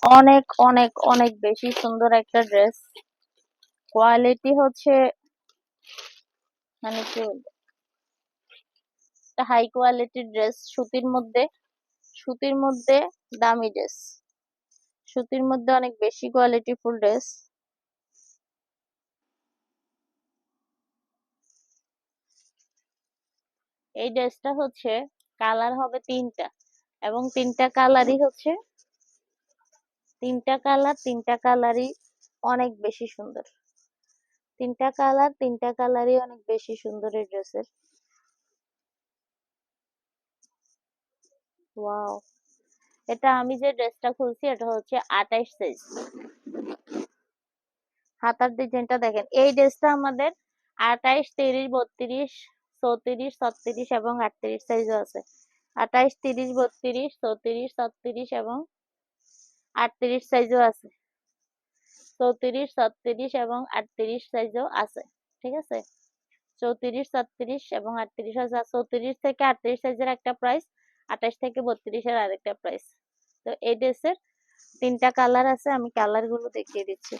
অনেক অনেক অনেক বেশি সুন্দর একটা ড্রেস। কোয়ালিটি হচ্ছে মানে কি বলবো, হাই কোয়ালিটির ড্রেস, সুতির মধ্যে দামি ড্রেস, সুতির মধ্যে অনেক বেশি কোয়ালিটি ফুল ড্রেস। এই ড্রেসটা হচ্ছে কালার হবে তিনটা, এবং তিনটা কালারই অনেক বেশি সুন্দর। তিনটা কালারই অনেক বেশি সুন্দর এই ড্রেসের। ওয়াও, এটা আমি যে ড্রেসটা খুলছি এটা হচ্ছে 28 সাইজ। হাতার ডিজাইনটা দেখেন, এই ড্রেসটা আমাদের 28, 30, 32, 34, 36 এবং 38 সাইজও আছে। 28, 30, 32, 34, 36 এবং 38 সাইজও আছে। 34, 36 এবং 38 সাইজও আছে। ঠিক আছে, 34, 36 এবং 38 আছে। 34 থেকে 38 সাইজের একটা প্রাইস, 28 থেকে 32 এর আরেকটা প্রাইস। তো এই ড্রেসের তিনটা কালার আছে, আমি কালার গুলো দেখিয়ে দিচ্ছি।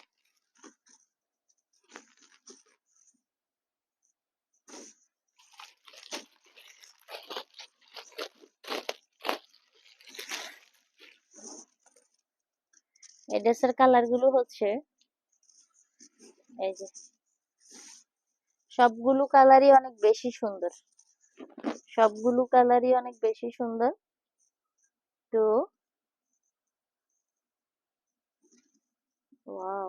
এই ড্রেসের কালার গুলো হচ্ছে এই যে, সবগুলো কালারই অনেক বেশি সুন্দর, সবগুলো কালারই অনেক বেশি সুন্দর। তো ওয়াও,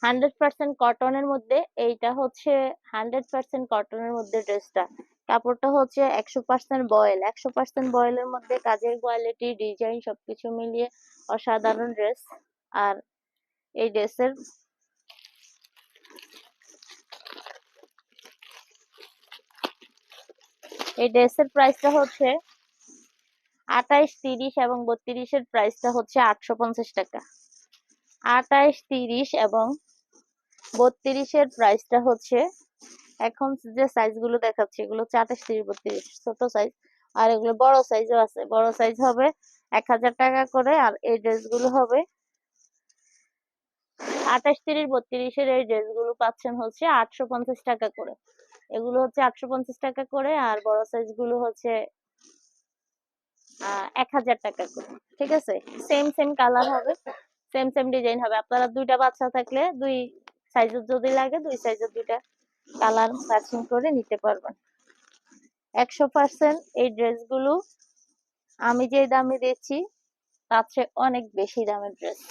100% কটনের মধ্যে এইটা হচ্ছে, 100% কটনের মধ্যে ড্রেসটা। কাপড়টা হচ্ছে 100% বয়েল, 100% বয়েলের মধ্যে কাজের কোয়ালিটি, ডিজাইন সবকিছু মিলিয়ে অসাধারণ ড্রেস। আর এই ড্রেসের প্রাইসটা হচ্ছে 28, 30 এবং 32 এর প্রাইসটা হচ্ছে 850 টাকা। 28, 30 এবং 32 এর প্রাইসটা হচ্ছে, এখন যে সাইজ গুলো দেখাচ্ছে এগুলো 28, 30, 32 ছোট সাইজ, আর এগুলো বড় সাইজও আছে। বড় সাইজ হবে 1000 টাকা করে, আর এই ড্রেস গুলো হবে 28, 30, 32 এর এই ড্রেস গুলো পাচ্ছেন হচ্ছে 850 টাকা করে। এগুলো হচ্ছে 850 টাকা করে, আর বড় সাইজ গুলো হচ্ছে 1000 টাকা করে। ঠিক আছে, সেম সেম কালার হবে, সেম সেম ডিজাইন হবে। আপনারা দুইটা বাচ্চা থাকলে দুই সাইজের যদি লাগে, দুই সাইজের দুইটা কালার ম্যাচিং করে নিতে পারবেন। 100% এই ড্রেসগুলো আমি যে দামে দিচ্ছি তার চেয়ে অনেক বেশি দামের ড্রেস।